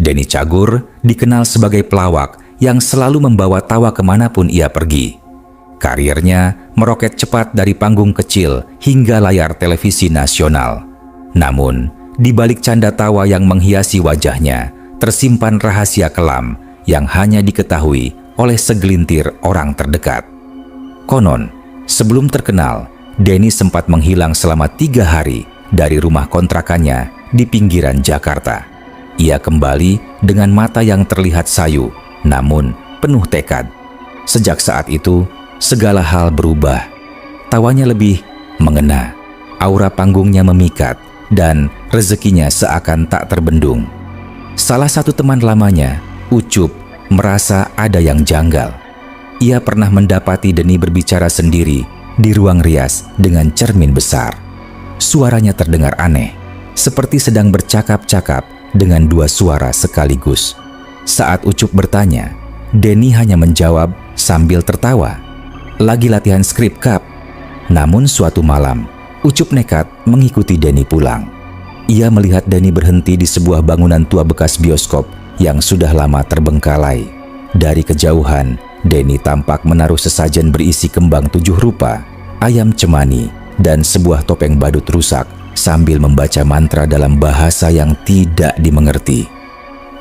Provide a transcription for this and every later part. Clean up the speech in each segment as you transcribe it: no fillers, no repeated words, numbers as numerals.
Denny Cagur dikenal sebagai pelawak yang selalu membawa tawa kemanapun ia pergi. Karirnya meroket cepat dari panggung kecil hingga layar televisi nasional. Namun, di balik canda tawa yang menghiasi wajahnya, tersimpan rahasia kelam yang hanya diketahui oleh segelintir orang terdekat. Konon, sebelum terkenal, Denny sempat menghilang selama 3 hari dari rumah kontrakannya di pinggiran Jakarta. Ia kembali dengan mata yang terlihat sayu, namun penuh tekad. Sejak saat itu, segala hal berubah. Tawanya lebih mengena, aura panggungnya memikat, dan rezekinya seakan tak terbendung. Salah satu teman lamanya, Ucup, merasa ada yang janggal. Ia pernah mendapati Denny berbicara sendiri di ruang rias dengan cermin besar. Suaranya terdengar aneh, seperti sedang bercakap-cakap dengan 2 suara sekaligus. Saat Ucup bertanya, Denny hanya menjawab sambil tertawa. Lagi latihan skrip, Kap. Namun suatu malam, Ucup nekat mengikuti Denny pulang. Ia melihat Denny berhenti di sebuah bangunan tua bekas bioskop yang sudah lama terbengkalai. Dari kejauhan, Denny tampak menaruh sesajen berisi kembang 7 rupa, ayam cemani, dan sebuah topeng badut rusak sambil membaca mantra dalam bahasa yang tidak dimengerti.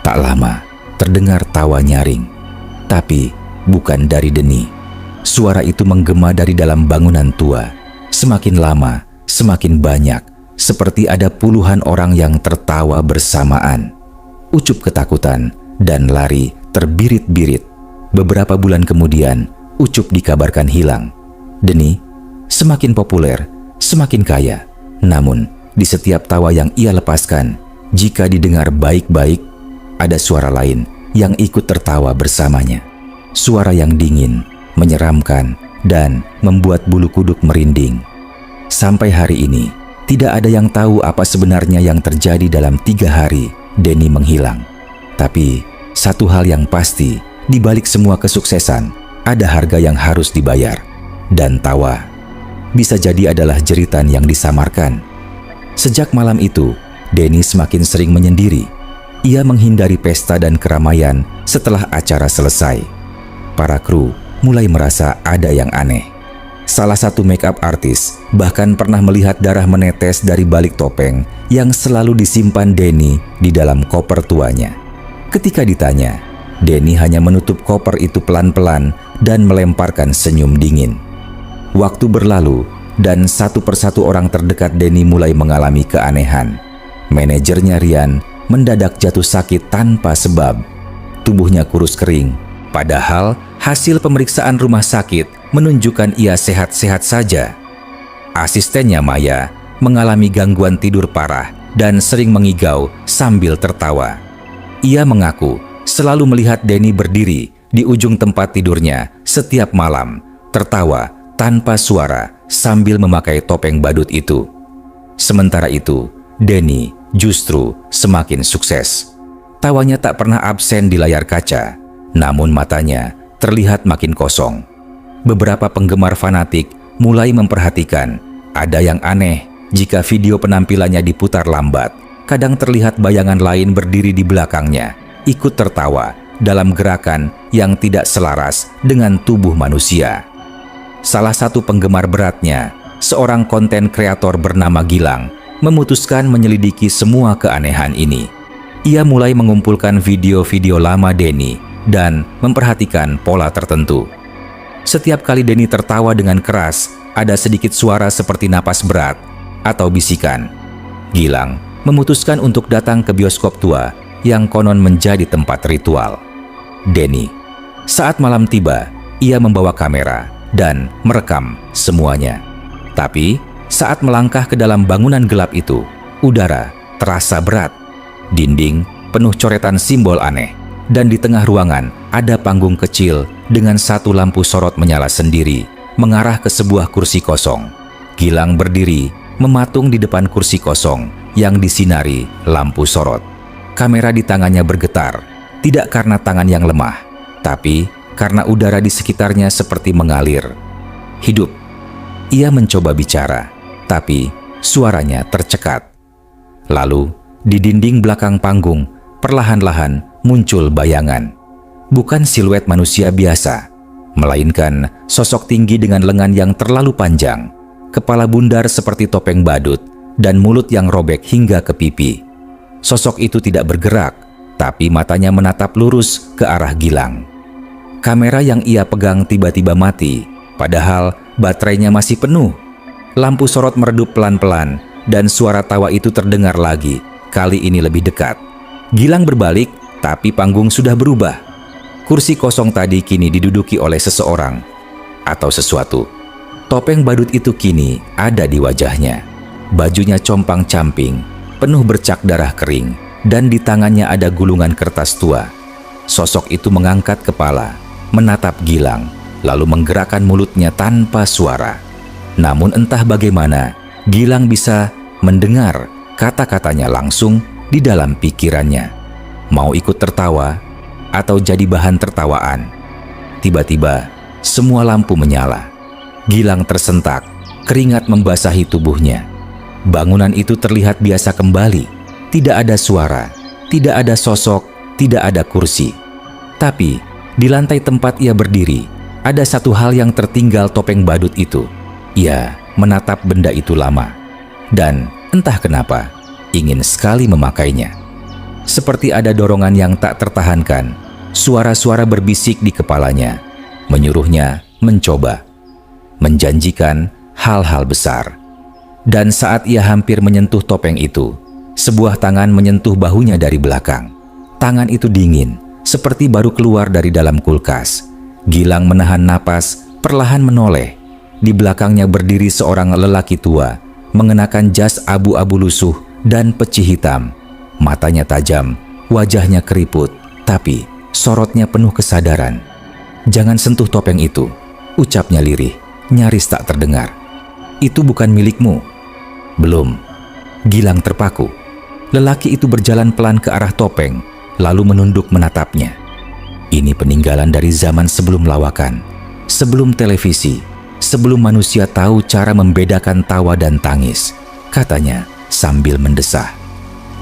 Tak lama, terdengar tawa nyaring. Tapi bukan dari Denny. Suara itu menggema dari dalam bangunan tua. Semakin lama, semakin banyak, seperti ada puluhan orang yang tertawa bersamaan. Ucup ketakutan dan lari terbirit-birit. Beberapa bulan kemudian, Ucup dikabarkan hilang. Denny semakin populer, semakin kaya. Namun, di setiap tawa yang ia lepaskan, jika didengar baik-baik, ada suara lain yang ikut tertawa bersamanya. Suara yang dingin, menyeramkan, dan membuat bulu kuduk merinding. Sampai hari ini, tidak ada yang tahu apa sebenarnya yang terjadi dalam 3 hari Denny menghilang. Tapi, satu hal yang pasti, di balik semua kesuksesan, ada harga yang harus dibayar. Dan tawa bisa jadi adalah jeritan yang disamarkan. Sejak malam itu, Denny semakin sering menyendiri. Ia menghindari pesta dan keramaian setelah acara selesai. Para kru mulai merasa ada yang aneh. Salah satu make up artis bahkan pernah melihat darah menetes dari balik topeng yang selalu disimpan Denny di dalam koper tuanya. Ketika ditanya, Denny hanya menutup koper itu pelan-pelan dan melemparkan senyum dingin. Waktu berlalu dan satu persatu orang terdekat Denny mulai mengalami keanehan. Manajernya Rian mendadak jatuh sakit tanpa sebab. Tubuhnya kurus kering, padahal hasil pemeriksaan rumah sakit menunjukkan ia sehat-sehat saja. Asistennya Maya mengalami gangguan tidur parah dan sering mengigau sambil tertawa. Ia mengaku selalu melihat Denny berdiri di ujung tempat tidurnya setiap malam, tertawa tanpa suara sambil memakai topeng badut itu. Sementara itu, Denny justru semakin sukses. Tawanya tak pernah absen di layar kaca, namun matanya terlihat makin kosong. Beberapa penggemar fanatik mulai memperhatikan ada yang aneh jika video penampilannya diputar lambat. Kadang terlihat bayangan lain berdiri di belakangnya, ikut tertawa dalam gerakan yang tidak selaras dengan tubuh manusia. Salah satu penggemar beratnya, seorang konten kreator bernama Gilang, memutuskan menyelidiki semua keanehan ini. Ia mulai mengumpulkan video-video lama Denny dan memperhatikan pola tertentu. Setiap kali Denny tertawa dengan keras, ada sedikit suara seperti napas berat atau bisikan. Gilang memutuskan untuk datang ke bioskop tua yang konon menjadi tempat ritual. Denny, saat malam tiba, ia membawa kamera dan merekam semuanya. Tapi saat melangkah ke dalam bangunan gelap itu, udara terasa berat. Dinding penuh coretan simbol aneh, dan di tengah ruangan ada panggung kecil dengan satu lampu sorot menyala sendiri mengarah ke sebuah kursi kosong. Gilang berdiri mematung di depan kursi kosong yang disinari lampu sorot. Kamera di tangannya bergetar, tidak karena tangan yang lemah, tapi karena udara di sekitarnya seperti mengalir. Hidup. Ia mencoba bicara, tapi suaranya tercekat. Lalu, di dinding belakang panggung, perlahan-lahan muncul bayangan. Bukan siluet manusia biasa, melainkan sosok tinggi dengan lengan yang terlalu panjang, kepala bundar seperti topeng badut, dan mulut yang robek hingga ke pipi. Sosok itu tidak bergerak, tapi matanya menatap lurus ke arah Gilang. Kamera yang ia pegang tiba-tiba mati, padahal baterainya masih penuh. Lampu sorot meredup pelan-pelan, dan suara tawa itu terdengar lagi, kali ini lebih dekat. Gilang berbalik, tapi panggung sudah berubah. Kursi kosong tadi kini diduduki oleh seseorang atau sesuatu. Topeng badut itu kini ada di wajahnya. Bajunya compang-camping, penuh bercak darah kering, dan di tangannya ada gulungan kertas tua. Sosok itu mengangkat kepala, menatap Gilang, lalu menggerakkan mulutnya tanpa suara. Namun entah bagaimana, Gilang bisa mendengar kata-katanya langsung di dalam pikirannya. Mau ikut tertawa atau jadi bahan tertawaan? Tiba-tiba, semua lampu menyala. Gilang tersentak, keringat membasahi tubuhnya. Bangunan itu terlihat biasa kembali. Tidak ada suara, tidak ada sosok, tidak ada kursi. Tapi, di lantai tempat ia berdiri, ada satu hal yang tertinggal topeng badut itu. Ia menatap benda itu lama. Dan, entah kenapa, ingin sekali memakainya. Seperti ada dorongan yang tak tertahankan, suara-suara berbisik di kepalanya, menyuruhnya mencoba, menjanjikan hal-hal besar. Dan saat ia hampir menyentuh topeng itu, sebuah tangan menyentuh bahunya dari belakang. Tangan itu dingin, seperti baru keluar dari dalam kulkas. Gilang menahan napas, perlahan menoleh. Di belakangnya berdiri seorang lelaki tua, mengenakan jas abu-abu lusuh dan peci hitam. Matanya tajam, wajahnya keriput, tapi sorotnya penuh kesadaran. "Jangan sentuh topeng itu," ucapnya lirih, nyaris tak terdengar. "Itu bukan milikmu." Belum. Gilang terpaku. Lelaki itu berjalan pelan ke arah topeng, lalu menunduk menatapnya. Ini peninggalan dari zaman sebelum lawakan, sebelum televisi, sebelum manusia tahu cara membedakan tawa dan tangis, katanya sambil mendesah.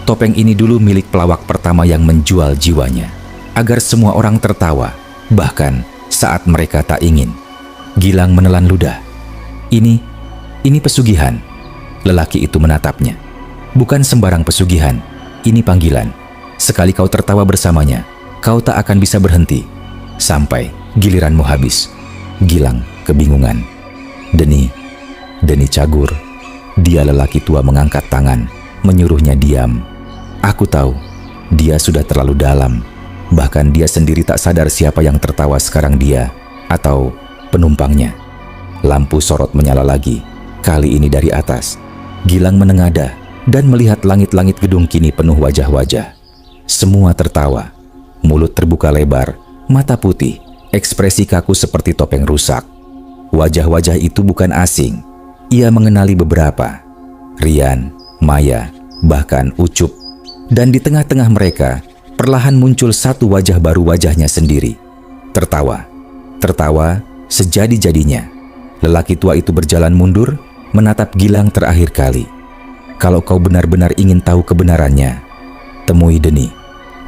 Topeng ini dulu milik pelawak pertama yang menjual jiwanya, agar semua orang tertawa, bahkan saat mereka tak ingin. Gilang menelan ludah. Ini pesugihan. Lelaki itu menatapnya. Bukan sembarang pesugihan, ini panggilan. Sekali kau tertawa bersamanya, kau tak akan bisa berhenti sampai giliranmu habis. Gilang kebingungan. Deni Cagur. Dia lelaki tua mengangkat tangan, menyuruhnya diam. Aku tahu, dia sudah terlalu dalam. Bahkan dia sendiri tak sadar siapa yang tertawa sekarang, dia atau penumpangnya. Lampu sorot menyala lagi, kali ini dari atas. Gilang menengadah dan melihat langit-langit gedung kini penuh wajah-wajah. Semua tertawa, mulut terbuka lebar, mata putih, ekspresi kaku seperti topeng rusak. Wajah-wajah itu bukan asing. Ia mengenali beberapa. Rian, Maya, bahkan Ucup. Dan di tengah-tengah mereka, perlahan muncul satu wajah baru, wajahnya sendiri. Tertawa sejadi-jadinya. Lelaki tua itu berjalan mundur, menatap Gilang terakhir kali. Kalau kau benar-benar ingin tahu kebenarannya, temui Deni.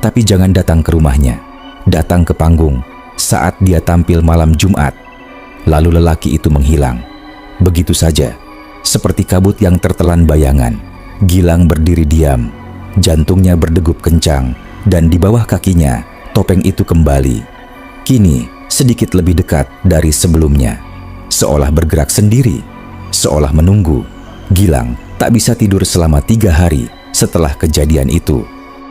Tapi jangan datang ke rumahnya. Datang ke panggung saat dia tampil malam Jumat. Lalu lelaki itu menghilang. Begitu saja, seperti kabut yang tertelan bayangan. Gilang berdiri diam, jantungnya berdegup kencang, dan di bawah kakinya, topeng itu kembali. Kini, sedikit lebih dekat dari sebelumnya. Seolah bergerak sendiri, seolah menunggu. Gilang tak bisa tidur selama 3 hari setelah kejadian itu.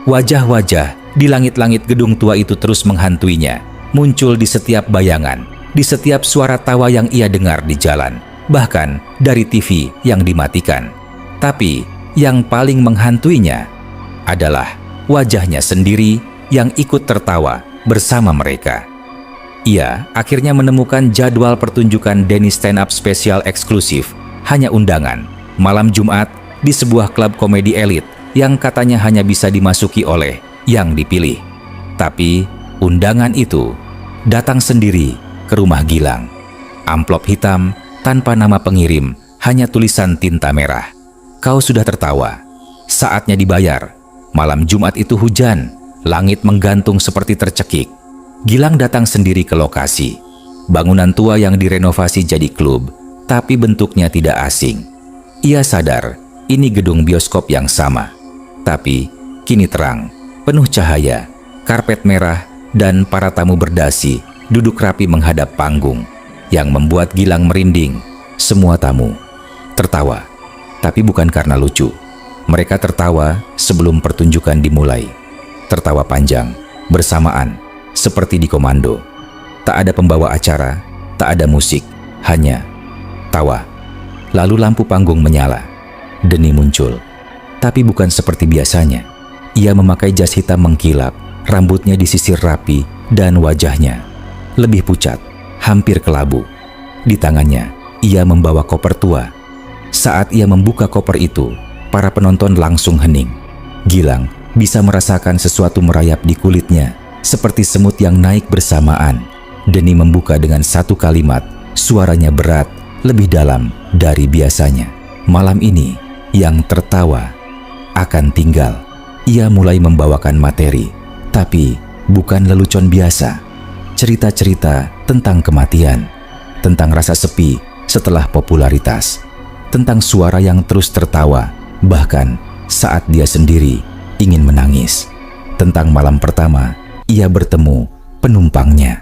Wajah-wajah di langit-langit gedung tua itu terus menghantuinya, muncul di setiap bayangan, di setiap suara tawa yang ia dengar di jalan, bahkan dari TV yang dimatikan. Tapi yang paling menghantuinya adalah wajahnya sendiri yang ikut tertawa bersama mereka. Ia akhirnya menemukan jadwal pertunjukan Deni stand up spesial eksklusif, hanya undangan, malam Jumat di sebuah klub komedi elit yang katanya hanya bisa dimasuki oleh yang dipilih. Tapi undangan itu datang sendiri ke rumah Gilang. Amplop hitam tanpa nama pengirim, hanya tulisan tinta merah. Kau sudah tertawa, saatnya dibayar. Malam Jumat itu hujan, Langit menggantung seperti tercekik. Gilang datang sendiri ke lokasi. Bangunan tua yang direnovasi jadi klub, tapi bentuknya tidak asing. Ia sadar ini gedung bioskop yang sama, tapi kini terang, penuh cahaya, karpet merah, dan para tamu berdasi duduk rapi menghadap panggung, yang membuat Gilang merinding. Semua tamu tertawa, tapi bukan karena lucu. Mereka tertawa sebelum pertunjukan dimulai. Tertawa panjang, bersamaan, seperti di komando. Tak ada pembawa acara, tak ada musik, hanya tawa. Lalu lampu panggung menyala. Denny muncul, tapi bukan seperti biasanya. Ia memakai jas hitam mengkilap, rambutnya disisir rapi, dan wajahnya lebih pucat, hampir kelabu. Di tangannya, ia membawa koper tua. Saat ia membuka koper itu, para penonton langsung hening. Gilang bisa merasakan sesuatu merayap di kulitnya, seperti semut yang naik bersamaan. Denny membuka dengan satu kalimat, suaranya berat, lebih dalam dari biasanya. Malam ini, yang tertawa akan tinggal. Ia mulai membawakan materi, tapi bukan lelucon biasa. Cerita-cerita tentang kematian, tentang rasa sepi setelah popularitas, tentang suara yang terus tertawa, bahkan saat dia sendiri ingin menangis, tentang malam pertama ia bertemu penumpangnya.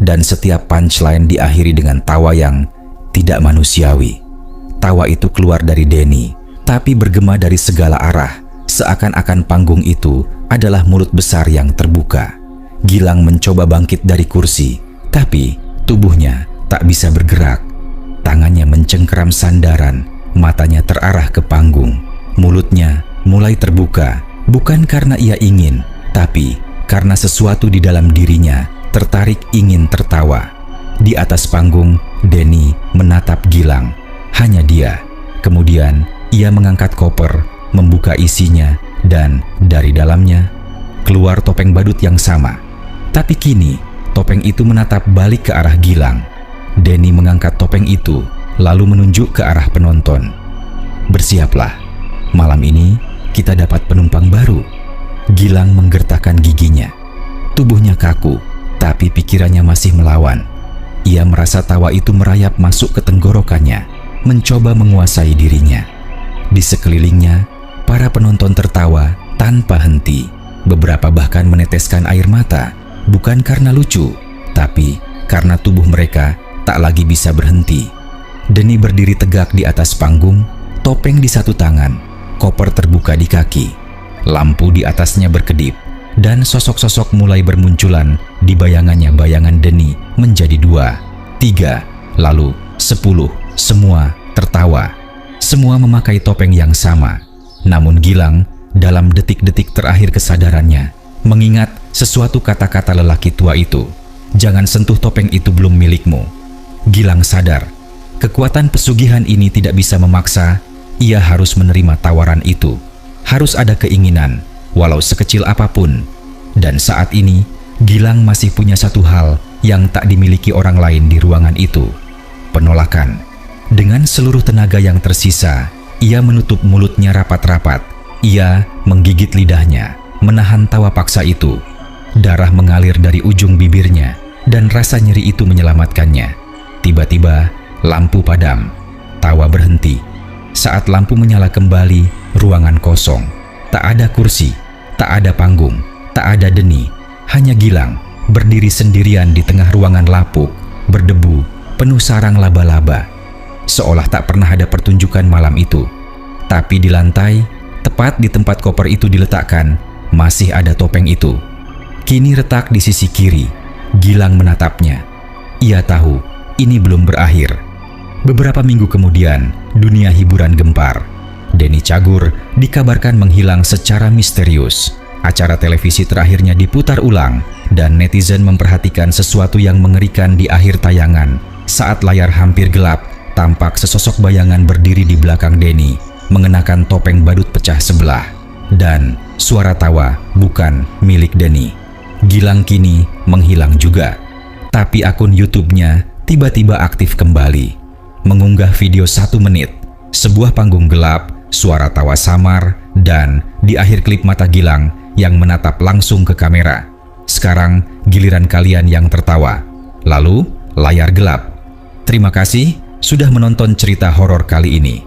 Dan setiap punchline diakhiri dengan tawa yang tidak manusiawi. Tawa itu keluar dari Denny, tapi bergema dari segala arah, seakan-akan panggung itu adalah mulut besar yang terbuka. Gilang mencoba bangkit dari kursi, tapi tubuhnya tak bisa bergerak. Tangannya mencengkeram sandaran, matanya terarah ke panggung. Mulutnya mulai terbuka, bukan karena ia ingin, tapi karena sesuatu di dalam dirinya tertarik ingin tertawa. Di atas panggung, Denny menatap Gilang. Hanya dia. Kemudian, ia mengangkat koper, membuka isinya, dan dari dalamnya keluar topeng badut yang sama. Tapi kini, topeng itu menatap balik ke arah Gilang. Denny mengangkat topeng itu, lalu menunjuk ke arah penonton. Bersiaplah, malam ini kita dapat penumpang baru. Gilang menggertakkan giginya. Tubuhnya kaku, tapi pikirannya masih melawan. Ia merasa tawa itu merayap masuk ke tenggorokannya, mencoba menguasai dirinya. Di sekelilingnya, para penonton tertawa tanpa henti. Beberapa bahkan meneteskan air mata, bukan karena lucu, tapi karena tubuh mereka tak lagi bisa berhenti. Denny berdiri tegak di atas panggung, topeng di satu tangan, koper terbuka di kaki. Lampu di atasnya berkedip, dan sosok-sosok mulai bermunculan di bayangannya. Bayangan Denny menjadi 2, 3, lalu 10. Semua tertawa. Semua memakai topeng yang sama. Namun Gilang, dalam detik-detik terakhir kesadarannya, mengingat sesuatu kata-kata lelaki tua itu. Jangan sentuh topeng itu, belum milikmu. Gilang sadar, kekuatan pesugihan ini tidak bisa memaksa. Ia harus menerima tawaran itu. Harus ada keinginan, walau sekecil apapun. Dan saat ini, Gilang masih punya satu hal yang tak dimiliki orang lain di ruangan itu. Penolakan. Dengan seluruh tenaga yang tersisa, ia menutup mulutnya rapat-rapat. Ia menggigit lidahnya, menahan tawa paksa itu. Darah mengalir dari ujung bibirnya, dan rasa nyeri itu menyelamatkannya. Tiba-tiba, lampu padam. Tawa berhenti. Saat lampu menyala kembali, ruangan kosong. Tak ada kursi, tak ada panggung, tak ada Denny. Hanya Gilang, berdiri sendirian di tengah ruangan lapuk, berdebu, penuh sarang laba-laba. Seolah tak pernah ada pertunjukan malam itu. Tapi di lantai, tepat di tempat koper itu diletakkan, masih ada topeng itu. Kini retak di sisi kiri. Gilang menatapnya. Ia tahu ini belum berakhir. Beberapa minggu kemudian, dunia hiburan gempar. Denny Cagur dikabarkan menghilang secara misterius. Acara televisi terakhirnya diputar ulang, dan netizen memperhatikan sesuatu yang mengerikan di akhir tayangan. Saat layar hampir gelap, tampak sesosok bayangan berdiri di belakang Denny, mengenakan topeng badut pecah sebelah. Dan suara tawa bukan milik Denny. Gilang kini menghilang juga. Tapi akun YouTube-nya tiba-tiba aktif kembali. Mengunggah video 1 menit, sebuah panggung gelap, suara tawa samar, dan di akhir klip mata Gilang yang menatap langsung ke kamera. Sekarang giliran kalian yang tertawa. Lalu layar gelap. Terima kasih sudah menonton cerita horor kali ini.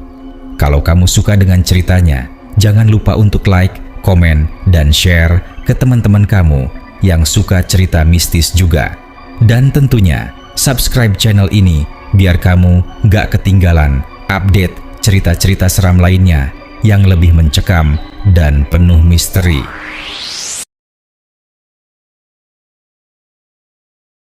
Kalau kamu suka dengan ceritanya, jangan lupa untuk like, komen, dan share ke teman-teman kamu yang suka cerita mistis juga. Dan tentunya subscribe channel ini biar kamu gak ketinggalan update cerita-cerita seram lainnya yang lebih mencekam dan penuh misteri.